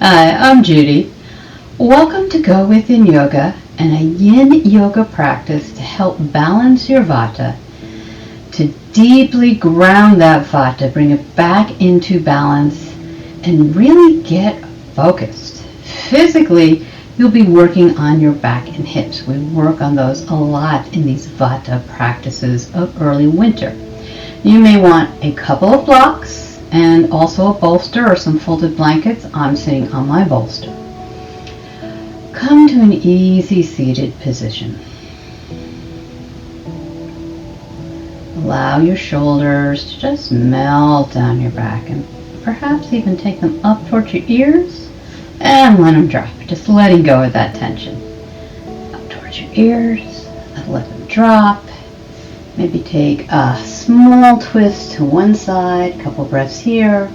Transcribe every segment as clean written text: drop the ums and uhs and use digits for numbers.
Hi, I'm Judy. Welcome to Go Within Yoga and a Yin Yoga practice to help balance your Vata, to deeply ground that Vata, bring it back into balance, and really get focused. Physically, you'll be working on your back and hips. We work on those a lot in these Vata practices of early winter. You may want a couple of blocks and also a bolster or some folded blankets. I'm sitting on my bolster. Come to an easy seated position. Allow your shoulders to just melt down your back and perhaps even take them up towards your ears and let them drop. Just letting go of that tension. Up towards your ears, let them drop. Maybe take a small twist to one side, a couple breaths here.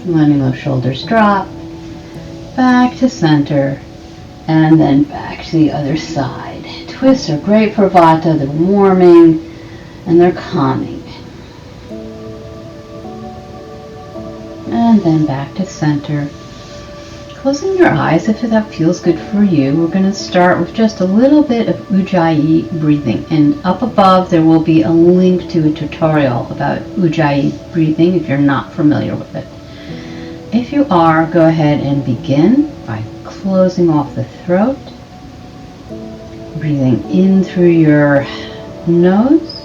Letting those shoulders drop. Back to center, and then back to the other side. Twists are great for Vata. They're warming and they're calming. And then back to center. Closing your eyes if that feels good for you. We're going to start with just a little bit of Ujjayi breathing. And up above there will be a link to a tutorial about Ujjayi breathing if you're not familiar with it. If you are, go ahead and begin by closing off the throat. Breathing in through your nose.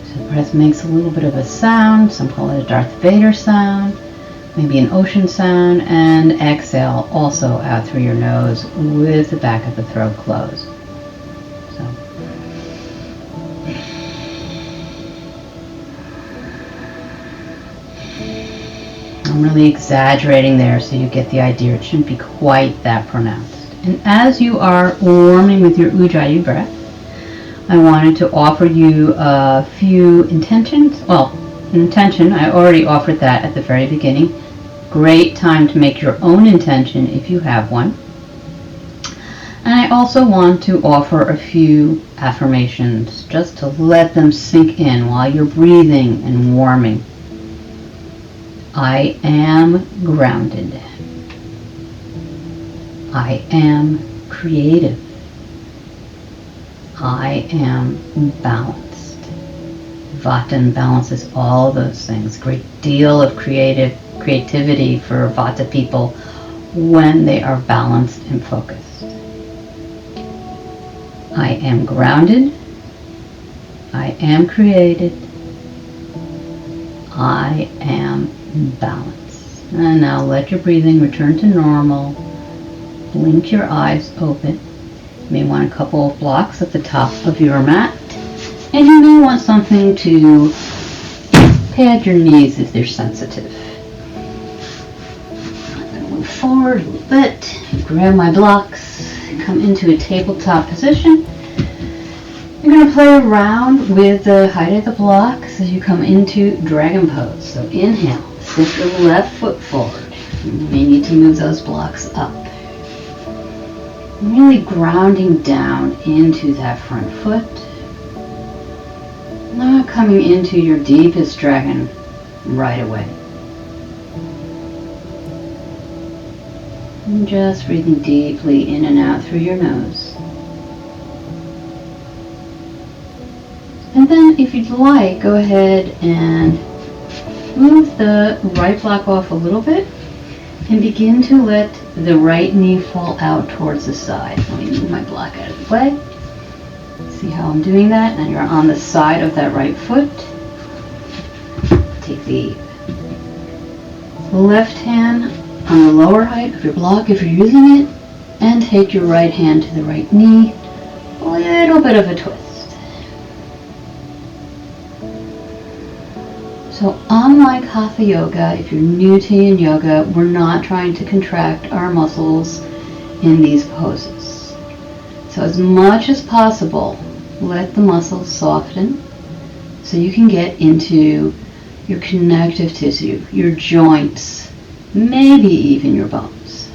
So the breath makes a little bit of a sound. Some call it a Darth Vader sound. Maybe an ocean sound, and exhale also out through your nose with the back of the throat closed. So. I'm really exaggerating there so you get the idea. It shouldn't be quite that pronounced. And as you are warming with your Ujjayi breath, I wanted to offer you a few intentions. Well, intention, I already offered that at the very beginning. Great time to make your own intention if you have one. And I also want to offer a few affirmations just to let them sink in while you're breathing and warming. I am grounded. I am creative. I am balanced. Vata balances all those things. Great deal of creativity for Vata people when they are balanced and focused. I am grounded. I am created. I am balanced. And now let your breathing return to normal. Blink your eyes open. You may want a couple of blocks at the top of your mat. And you may want something to pad your knees if they're sensitive. I'm going to move forward a little bit. Grab my blocks. Come into a tabletop position. You're going to play around with the height of the blocks as you come into Dragon Pose. So inhale. Step your left foot forward. You may need to move those blocks up. Really grounding down into that front foot. Now coming into your deepest dragon right away. And just breathing deeply in and out through your nose. And then if you'd like, go ahead and move the right block off a little bit and begin to let the right knee fall out towards the side. Let me move my block out of the way. See how I'm doing that? And you're on the side of that right foot. Take the left hand on the lower height of your block if you're using it, and take your right hand to the right knee. A little bit of a twist. So unlike Hatha Yoga, if you're new to Yin Yoga, we're not trying to contract our muscles in these poses. So as much as possible, let the muscles soften so you can get into your connective tissue, your joints, maybe even your bones.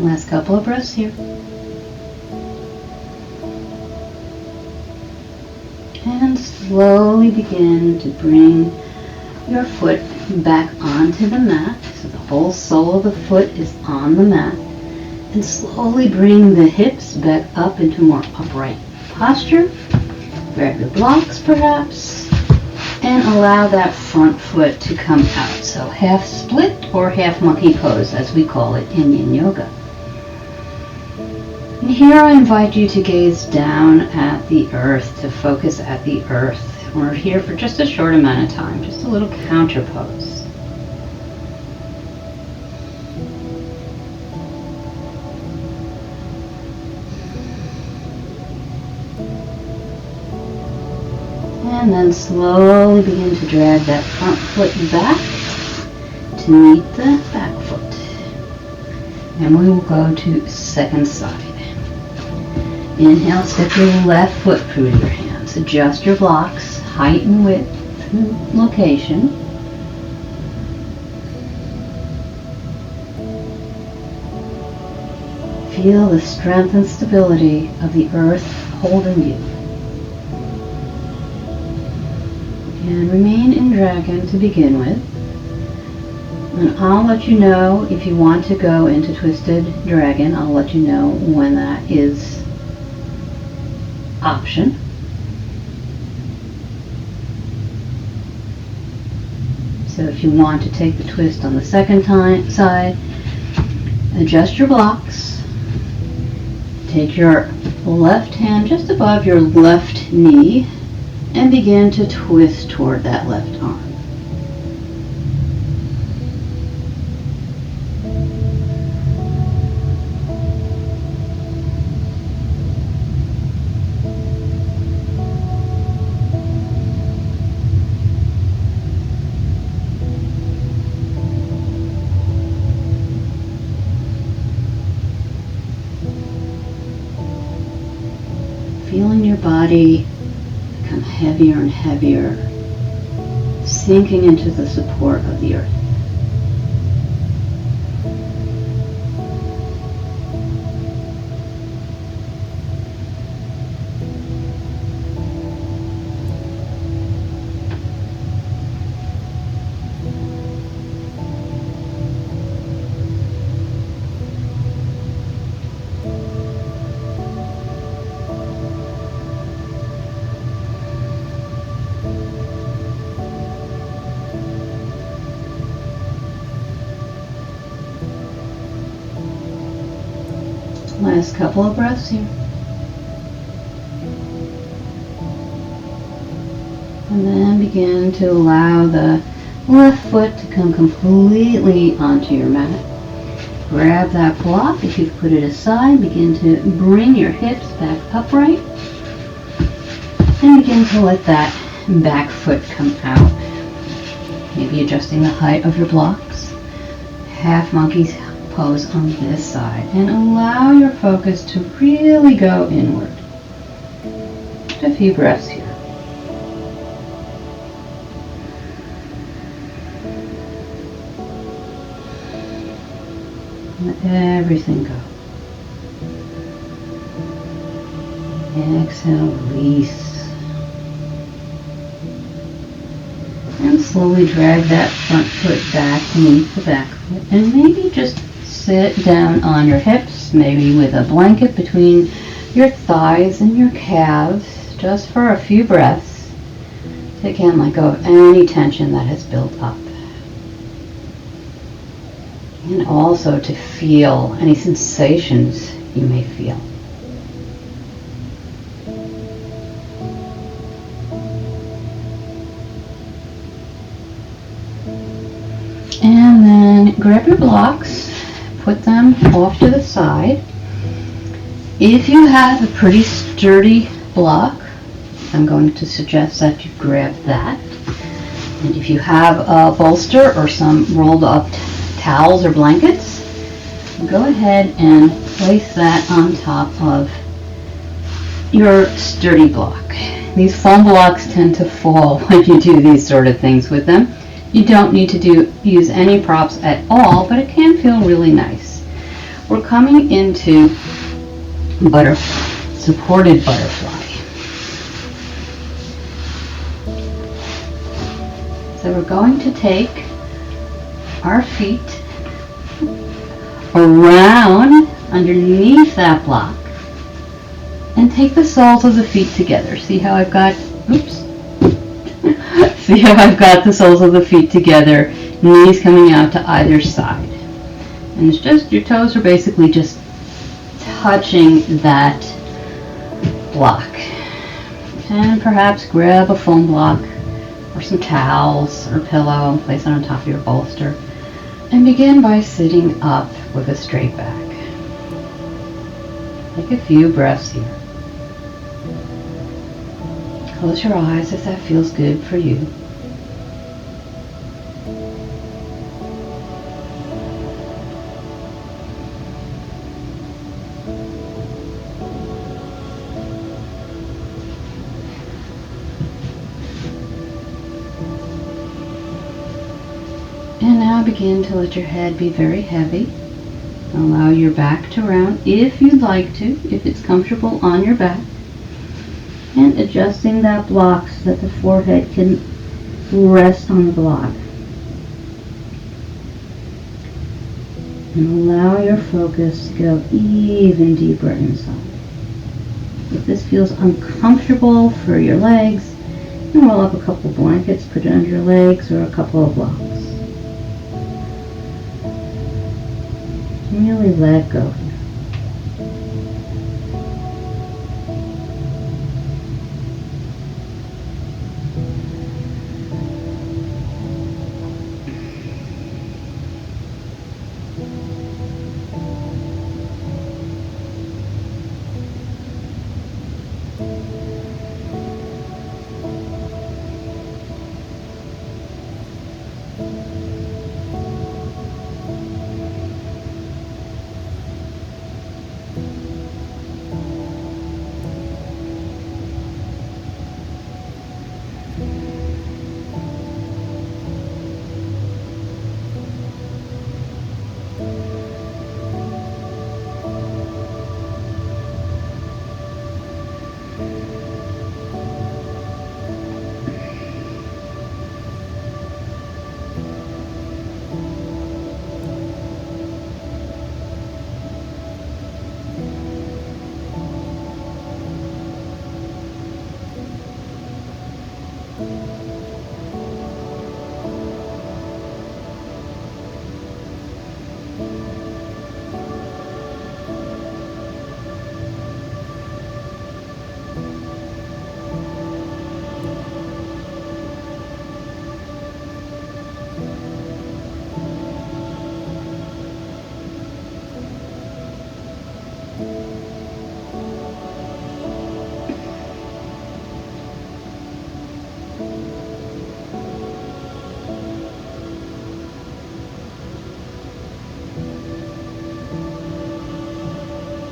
Last couple of breaths here. And slowly begin to bring your foot back onto the mat. So the whole sole of the foot is on the mat. And slowly bring the hips back up into more upright posture. Grab your blocks perhaps. And allow that front foot to come out. So half split or half monkey pose as we call it in Yin Yoga. And here I invite you to gaze down at the earth, to focus at the earth. We're here for just a short amount of time, just a little counterpose. And then slowly begin to drag that front foot back to meet the back foot. And we will go to second side. Inhale, step your left foot through your hands. Adjust your blocks, height and width and location. Feel the strength and stability of the earth holding you. And remain in dragon to begin with. And I'll let you know if you want to go into twisted dragon. I'll let you know when that is option. So if you want to take the twist on the second side, adjust your blocks. Take your left hand just above your left knee and begin to twist toward that left arm. Feeling your body become heavier and heavier, sinking into the support of the earth. Last couple of breaths here. And then begin to allow the left foot to come completely onto your mat. Grab that block. If you've put it aside, begin to bring your hips back upright. And begin to let that back foot come out. Maybe adjusting the height of your blocks. Half monkey's pose on this side, and allow your focus to really go inward. Just a few breaths here. Let everything go. Exhale, release. And slowly drag that front foot back to meet the back foot, and maybe just sit down on your hips, maybe with a blanket between your thighs and your calves, just for a few breaths. So again, let go of any tension that has built up. And also to feel any sensations you may feel. And then grab your blocks. Put them off to the side. If you have a pretty sturdy block, I'm going to suggest that you grab that. And if you have a bolster or some rolled up towels or blankets, go ahead and place that on top of your sturdy block. These foam blocks tend to fall when you do these sort of things with them. You don't need to use any props at all, but it can feel really nice. we're coming into butterfly, supported butterfly. So we're going to take our feet around underneath that block and take the soles of the feet together. See how I've got, see how I've got the soles of the feet together, knees coming out to either side. And it's just, your toes are basically just touching that block. And perhaps grab a foam block or some towels or pillow and place it on top of your bolster. And begin by sitting up with a straight back. Take a few breaths here. Close your eyes if that feels good for you. And now begin to let your head be very heavy. Allow your back to round if you'd like to, if it's comfortable on your back. And adjusting that block so that the forehead can rest on the block. And allow your focus to go even deeper inside. If this feels uncomfortable for your legs, you can roll up a couple of blankets, put it under your legs, or a couple of blocks. Really let go.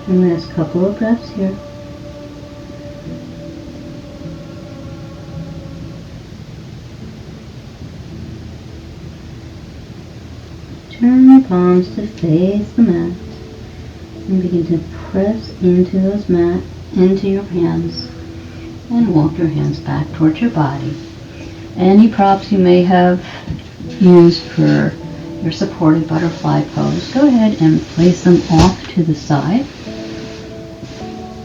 And last couple of breaths here. Turn the palms to face the mat and begin to press into those into your hands and walk your hands back towards your body. Any props you may have used for your supported butterfly pose, go ahead and place them off to the side.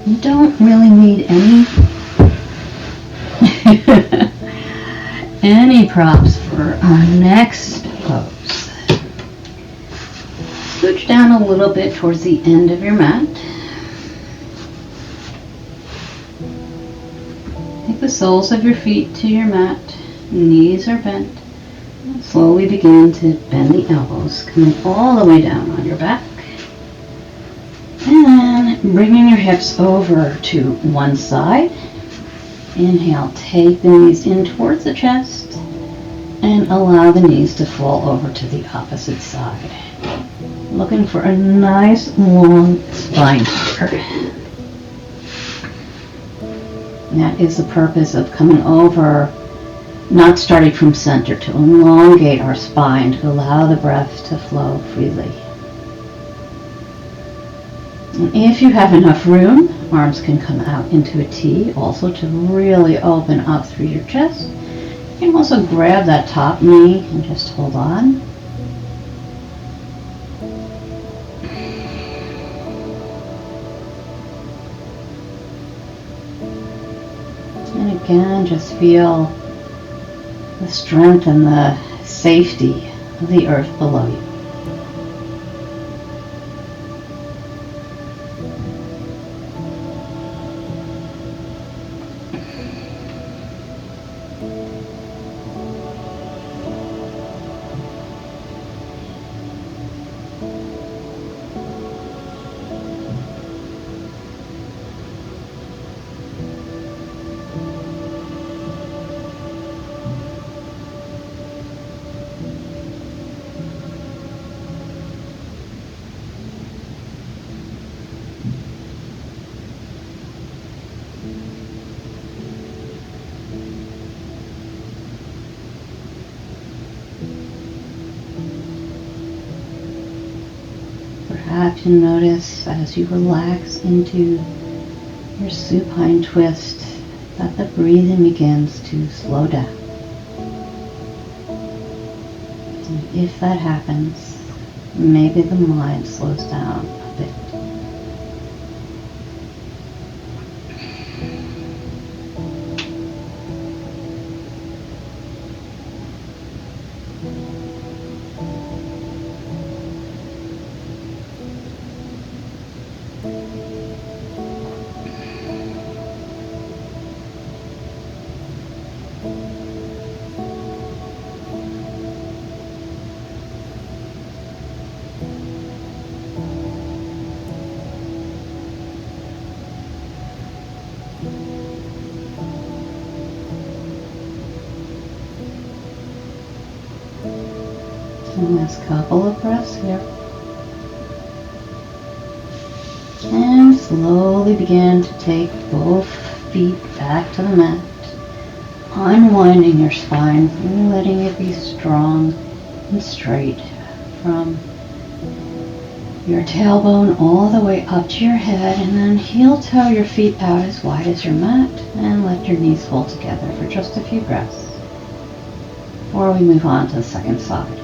You don't really need any props for our next pose. Scooch down a little bit towards the end of your mat. Take the soles of your feet to your mat. Knees are bent. Slowly begin to bend the elbows, coming all the way down on your back. And bringing your hips over to one side. Inhale, take the knees in towards the chest and allow the knees to fall over to the opposite side. Looking for a nice long spine here. And that is the purpose of coming over, not starting from center, to elongate our spine, to allow the breath to flow freely. And if you have enough room, arms can come out into a T, also to really open up through your chest. You can also grab that top knee and just hold on. And again, just feel the strength and the safety of the earth below you. Perhaps you notice as you relax into your supine twist that the breathing begins to slow down. And if that happens, maybe the mind slows down a bit. Last couple of breaths here. And slowly begin to take both feet back to the mat. Unwinding your spine, and letting it be strong and straight from your tailbone all the way up to your head, and then heel toe your feet out as wide as your mat and let your knees fall together for just a few breaths before we move on to the second side.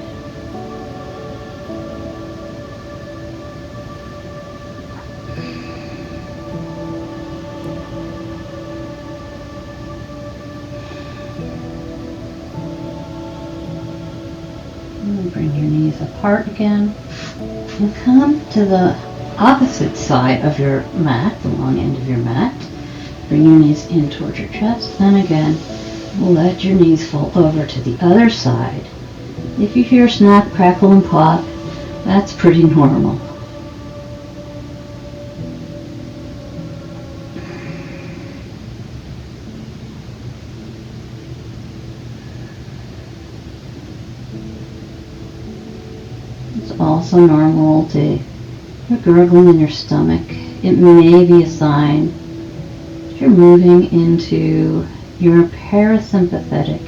Bring your knees apart again and come to the opposite side of your mat, the long end of your mat. Bring your knees in towards your chest, and again let your knees fall over to the other side. If you hear snap, crackle, and pop, that's pretty normal. It's also normal to hear gurgling in your stomach. It may be a sign that you're moving into your parasympathetic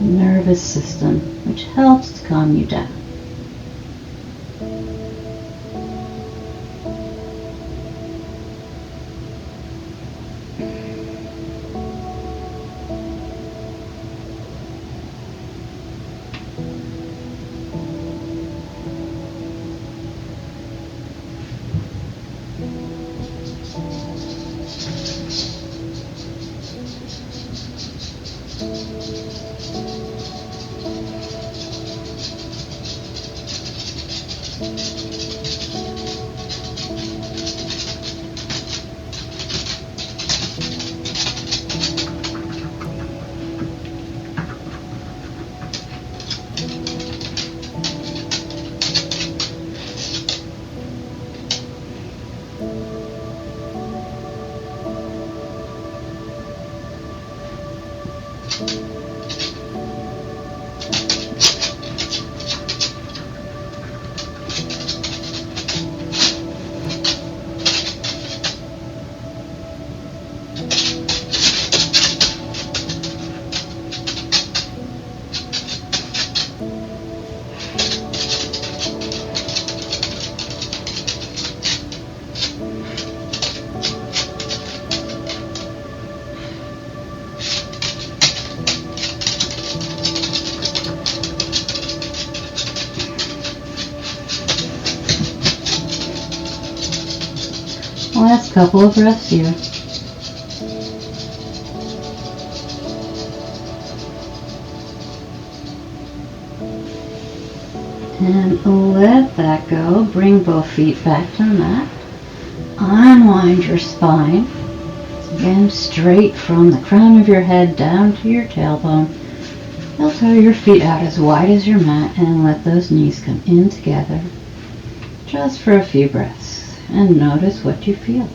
nervous system, which helps to calm you down. Couple of breaths here. And let that go. Bring both feet back to the mat. Unwind your spine. Again, straight from the crown of your head down to your tailbone. You'll toe your feet out as wide as your mat and let those knees come in together. Just for a few breaths. And notice what you feel.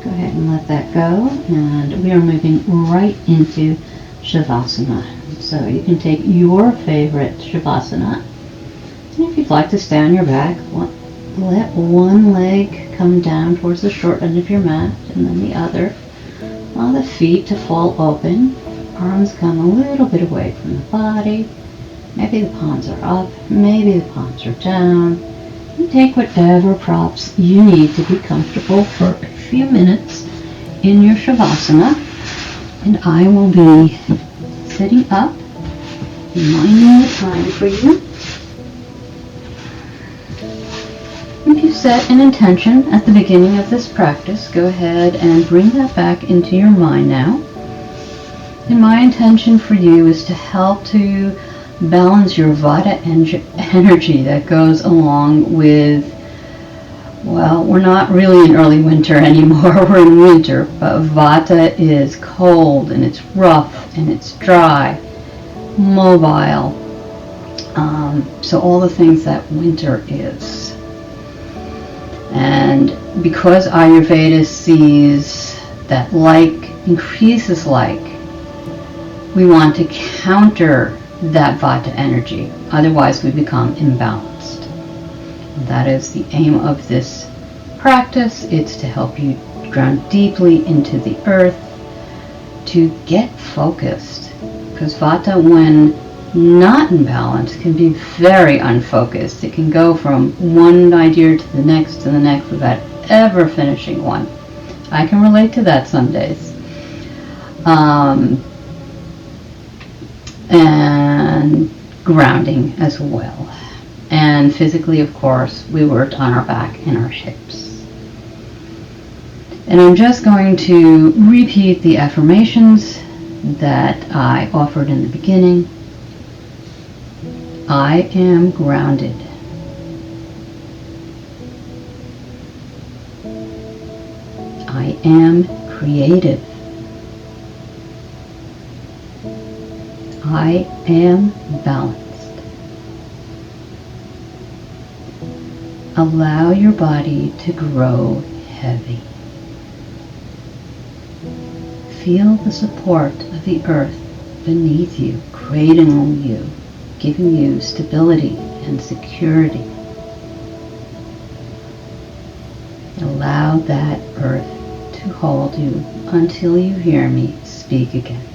Go ahead and let that go, and we are moving right into Savasana. So you can take your favorite Savasana, and if you'd like to stay on your back, let one leg come down towards the short end of your mat, and then the other. Allow the feet to fall open, arms come a little bit away from the body. Maybe the palms are up, maybe the palms are down. And take whatever props you need to be comfortable for a few minutes in your Shavasana. And I will be sitting up, minding the time for you. If you set an intention at the beginning of this practice, go ahead and bring that back into your mind now. And my intention for you is to help to balance your Vata energy that goes along with, well, we're not really in early winter anymore, we're in winter, but Vata is cold and it's rough and it's dry, mobile, so all the things that winter is. And because Ayurveda sees that like increases like, we want to counter that Vata energy, otherwise we become imbalanced. That is the aim of this practice. It's to help you ground deeply into the earth, to get focused, because Vata, when not in balance, can be very unfocused. It can go from one idea to the next without ever finishing one. I can relate to that some days. And grounding as well. And physically, of course, we worked on our back and our hips. And I'm just going to repeat the affirmations that I offered in the beginning. I am grounded. I am creative. I am balanced. Allow your body to grow heavy. Feel the support of the earth beneath you, cradling you, giving you stability and security. Allow that earth to hold you until you hear me speak again.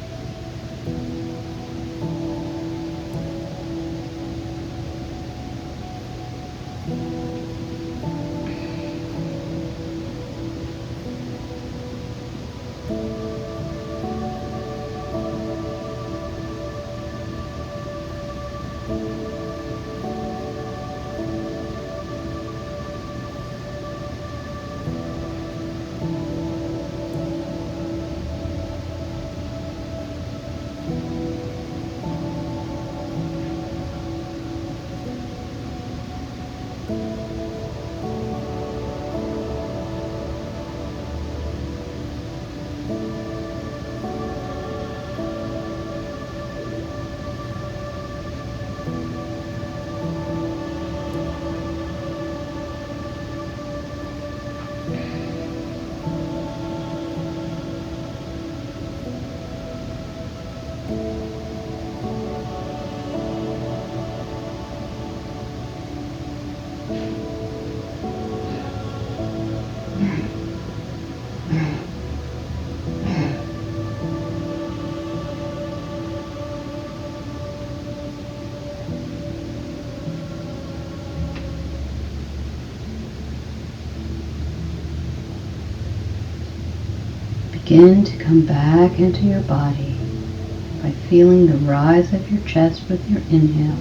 begin to come back into your body by feeling the rise of your chest with your inhale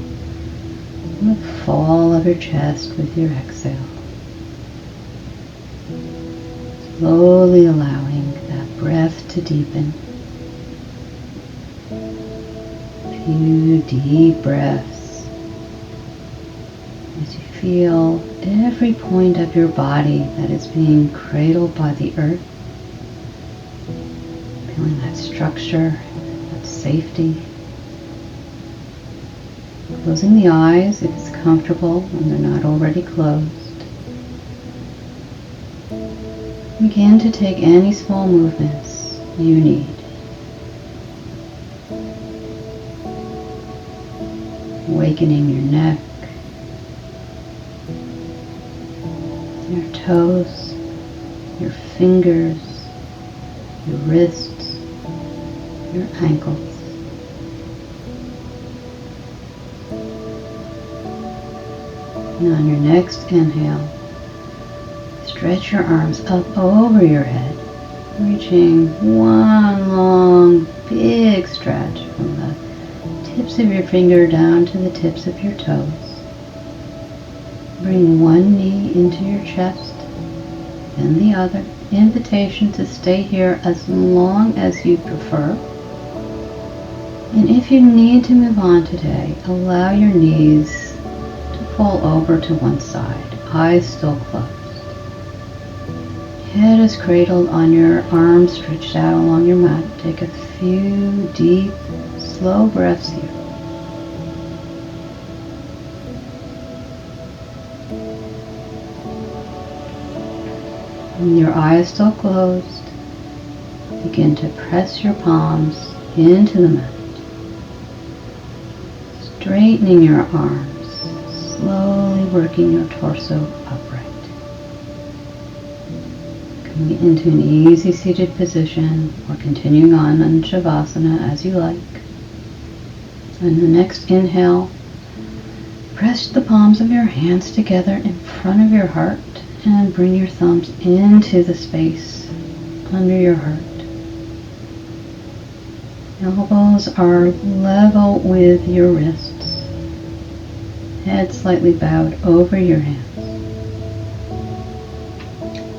and the fall of your chest with your exhale. Slowly allowing that breath to deepen. A few deep breaths as you feel every point of your body that is being cradled by the earth. Feeling that structure, that safety. Closing the eyes if it's comfortable and they're not already closed. Begin to take any small movements you need. Awakening your neck, your toes, your fingers, your wrists, your ankles. And on your next inhale, stretch your arms up over your head, reaching one long, big stretch from the tips of your finger down to the tips of your toes. Bring one knee into your chest, then the other. Invitation to stay here as long as you prefer. And if you need to move on today, allow your knees to fall over to one side, eyes still closed. Head is cradled on your arms stretched out along your mat. Take a few deep, slow breaths here. When your eyes still closed, begin to press your palms into the mat. Straightening your arms, slowly working your torso upright. Coming into an easy seated position or continuing on in Savasana as you like. And the next inhale, press the palms of your hands together in front of your heart and bring your thumbs into the space under your heart. Elbows are level with your wrists. Head slightly bowed over your hands.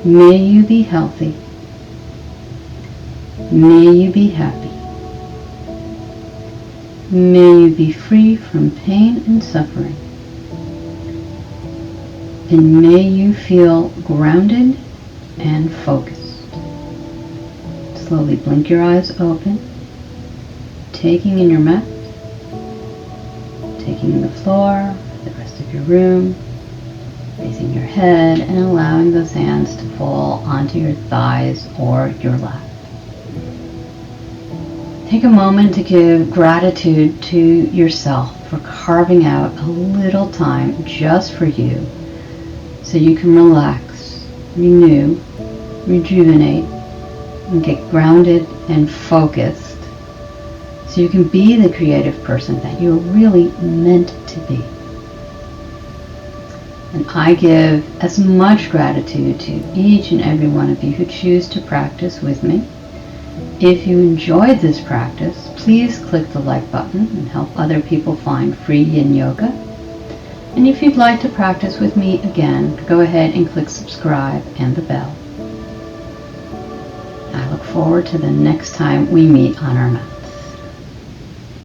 May you be healthy. May you be happy. May you be free from pain and suffering. And may you feel grounded and focused. Slowly blink your eyes open, taking in your mat, taking in the floor, the rest of your room, raising your head and allowing those hands to fall onto your thighs or your lap. Take a moment to give gratitude to yourself for carving out a little time just for you, so you can relax, renew, rejuvenate, and get grounded and focused so you can be the creative person that you're really meant to be. And I give as much gratitude to each and every one of you who choose to practice with me. If you enjoyed this practice, please click the like button and help other people find free Yin Yoga. And if you'd like to practice with me again, go ahead and click subscribe and the bell. I look forward to the next time we meet on our mat.